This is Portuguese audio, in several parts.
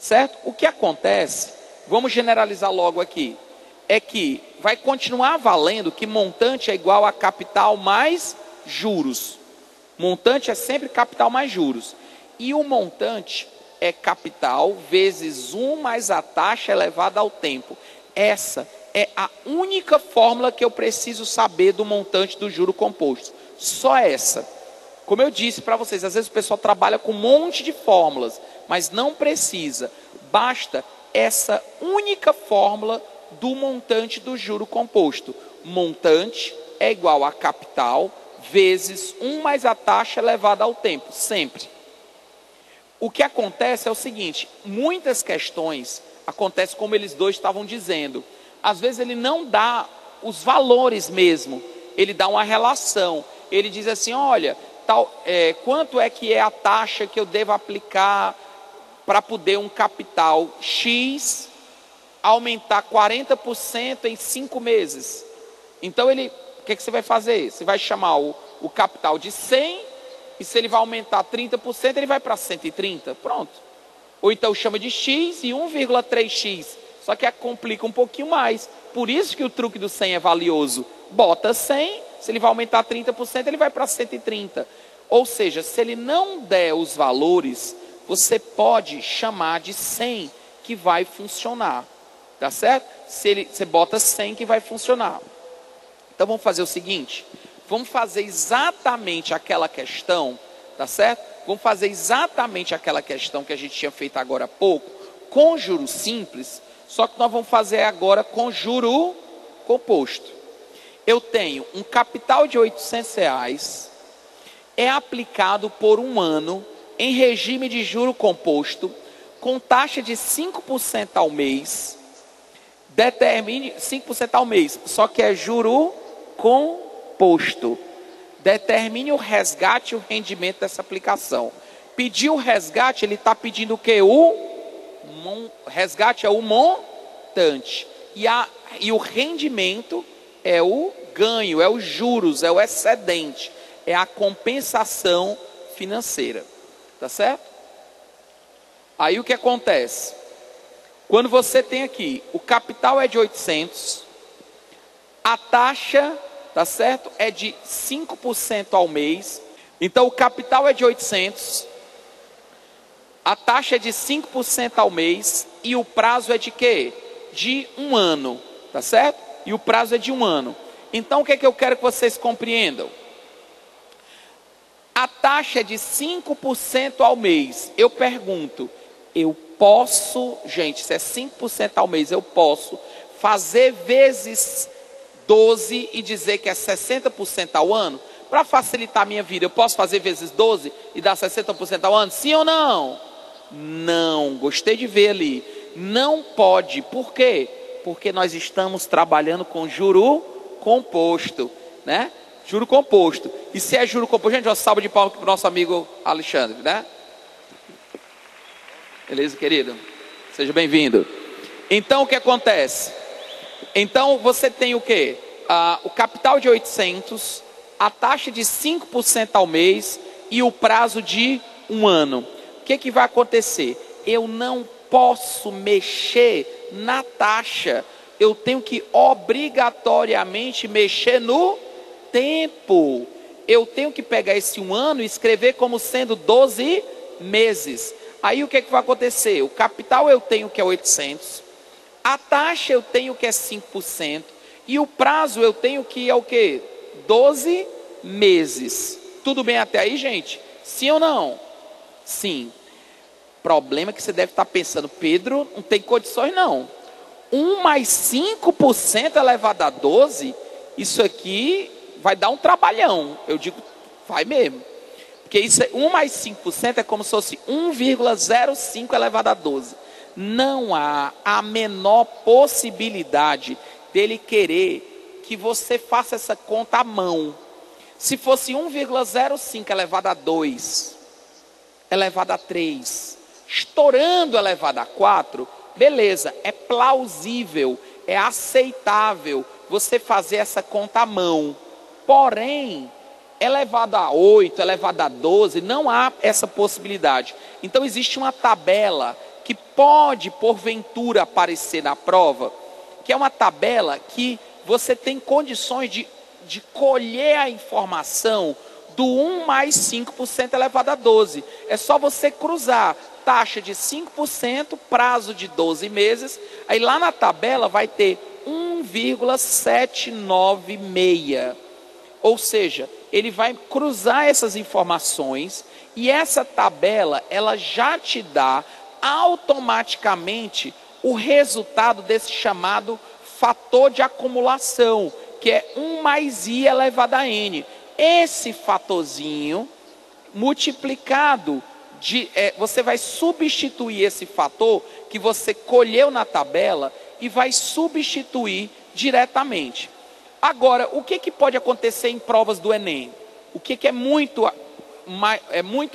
certo? O que acontece, vamos generalizar logo aqui, é que vai continuar valendo que montante é igual a capital mais juros. Montante é sempre capital mais juros. E o montante é capital vezes 1 mais a taxa elevada ao tempo. Essa é a única fórmula que eu preciso saber do montante do juro composto. Só essa. Como eu disse para vocês, às vezes o pessoal trabalha com um monte de fórmulas, mas não precisa. Basta essa única fórmula do montante do juro composto. Montante é igual a capital vezes 1 mais a taxa elevada ao tempo, sempre. O que acontece é o seguinte, muitas questões acontecem como eles dois estavam dizendo. Às vezes ele não dá os valores mesmo, ele dá uma relação. Ele diz assim, olha, quanto é que é a taxa que eu devo aplicar para poder um capital X aumentar 40% em 5 meses? Então o que você vai fazer? Você vai chamar o capital de 100 e se ele vai aumentar 30%, ele vai para 130, pronto. Ou então chama de X e 1,3X, só que complica um pouquinho mais. Por isso que o truque do 100 é valioso. Bota 100, se ele vai aumentar 30%, ele vai para 130. Ou seja, se ele não der os valores, você pode chamar de 100 que vai funcionar. Tá certo? Você bota 100 que vai funcionar. Então vamos fazer o seguinte, vamos fazer exatamente aquela questão, tá certo? Vamos fazer exatamente aquela questão que a gente tinha feito agora há pouco, com juro simples, só que nós vamos fazer agora com juro composto. Eu tenho um capital de R$800, é aplicado por um ano em regime de juro composto, com taxa de 5% ao mês, determine 5% ao mês, só que é juro composto. Determine o resgate e o rendimento dessa aplicação. Pedir o resgate, ele está pedindo o quê? Resgate é o montante. E o rendimento é o ganho, é os juros, é o excedente. É a compensação financeira. Tá certo? Aí o que acontece? Quando você tem aqui, o capital é de 800, a taxa, tá certo? É de 5% ao mês. Então o capital é de 800, a taxa é de 5% ao mês e o prazo é de quê? De 1 ano, tá certo? E o prazo é de 1 ano. Então o que é que eu quero que vocês compreendam? A taxa é de 5% ao mês. Eu pergunto, eu posso, gente, se é 5% ao mês, eu posso fazer vezes 12 e dizer que é 60% ao ano? Para facilitar a minha vida, eu posso fazer vezes 12 e dar 60% ao ano? Sim ou não? Não, gostei de ver ali. Não pode. Por quê? Porque nós estamos trabalhando com juro composto, né? Juro composto. E se é juro composto, gente, uma salva de palmas para o nosso amigo Alexandre, né? Beleza, querido? Seja bem-vindo. Então, o que acontece? Então, você tem o quê? O capital de 800, a taxa de 5% ao mês e o prazo de 1 ano. O que vai acontecer? Eu não posso mexer na taxa. Eu tenho que obrigatoriamente mexer no tempo. Eu tenho que pegar esse 1 ano e escrever como sendo 12 meses. Aí o que vai acontecer? O capital eu tenho que é 800, a taxa eu tenho que é 5% e o prazo eu tenho que é o quê? 12 meses. Tudo bem até aí, gente? Sim ou não? Sim. Problema que você deve estar pensando, Pedro, não tem condições não. 1 mais 5% elevado a 12, isso aqui vai dar um trabalhão. Eu digo, vai mesmo. Porque isso 1 mais 5% é como se fosse 1,05 elevado a 12. Não há a menor possibilidade dele querer que você faça essa conta à mão. Se fosse 1,05 elevado a 2, elevado a 3, estourando elevado a 4, beleza, é plausível, é aceitável você fazer essa conta à mão. Porém, elevado a 8, elevado a 12, não há essa possibilidade. Então existe uma tabela que pode, porventura, aparecer na prova, que é uma tabela que você tem condições de colher a informação do 1 mais 5% elevado a 12. É só você cruzar taxa de 5%, prazo de 12 meses, aí lá na tabela vai ter 1,796. Ou seja, ele vai cruzar essas informações e essa tabela, ela já te dá automaticamente o resultado desse chamado fator de acumulação, que é 1 mais I elevado a N. Esse fatorzinho multiplicado, você vai substituir esse fator que você colheu na tabela e vai substituir diretamente. Agora, o que pode acontecer em provas do Enem? O que é muito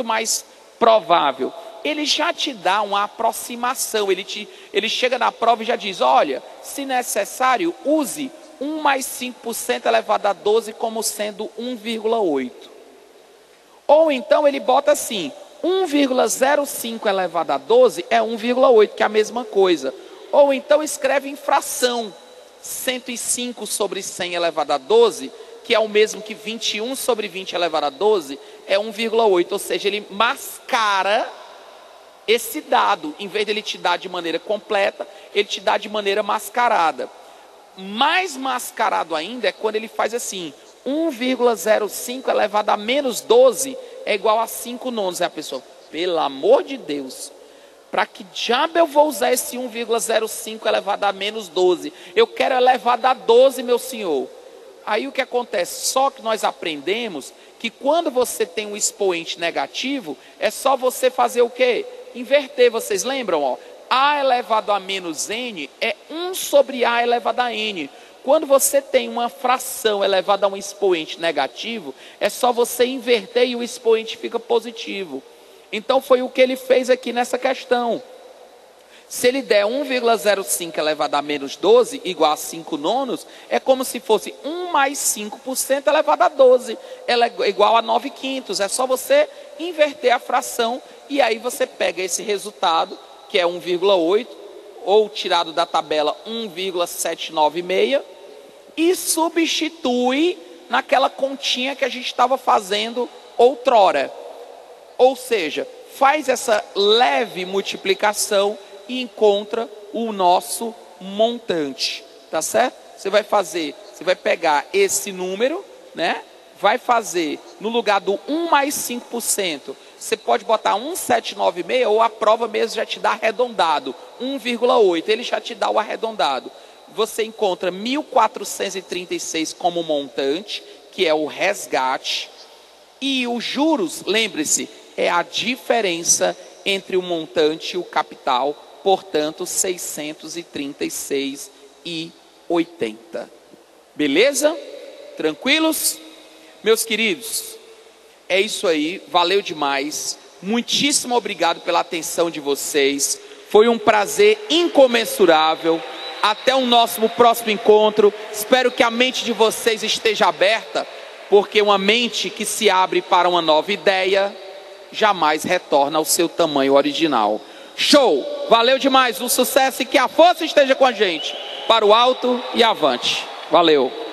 mais provável? Ele já te dá uma aproximação, ele chega na prova e já diz, olha, se necessário, use 1 mais 5% elevado a 12 como sendo 1,8. Ou então ele bota assim, 1,05 elevado a 12 é 1,8, que é a mesma coisa. Ou então escreve em fração, 105 sobre 100 elevado a 12, que é o mesmo que 21 sobre 20 elevado a 12, é 1,8. Ou seja, ele mascara esse dado. Em vez de ele te dar de maneira completa, ele te dá de maneira mascarada. Mais mascarado ainda é quando ele faz assim, 1,05 elevado a menos 12 é igual a 5 nonos. É a pessoa, pelo amor de Deus, para que diabo eu vou usar esse 1,05 elevado a menos 12? Eu quero elevado a 12, meu senhor. Aí o que acontece? Só que nós aprendemos que quando você tem um expoente negativo, é só você fazer o quê? Inverter, vocês lembram? Ó? A elevado a menos N é 1 sobre A elevado a N. Quando você tem uma fração elevada a um expoente negativo, é só você inverter e o expoente fica positivo. Então foi o que ele fez aqui nessa questão. Se ele der 1,05 elevado a menos 12, igual a 5 nonos, é como se fosse 1 mais 5% elevado a 12. Ela é igual a 9 quintos. É só você inverter a fração e aí você pega esse resultado, que é 1,8, ou tirado da tabela 1,796, e substitui naquela continha que a gente estava fazendo outrora. Ou seja, faz essa leve multiplicação e encontra o nosso montante, tá certo? Você vai pegar esse número, né? Vai fazer, no lugar do 1 mais 5%, você pode botar 1,796 ou a prova mesmo já te dá arredondado, 1,8, ele já te dá o arredondado. Você encontra 1.436 como montante, que é o resgate, e os juros, lembre-se, é a diferença entre o montante e o capital, portanto, 636,80. Beleza? Tranquilos? Meus queridos, é isso aí, valeu demais. Muitíssimo obrigado pela atenção de vocês. Foi um prazer incomensurável. Até o nosso próximo encontro. Espero que a mente de vocês esteja aberta, porque uma mente que se abre para uma nova ideia jamais retorna ao seu tamanho original. Show! Valeu demais, um sucesso e que a força esteja com a gente. Para o alto e avante. Valeu!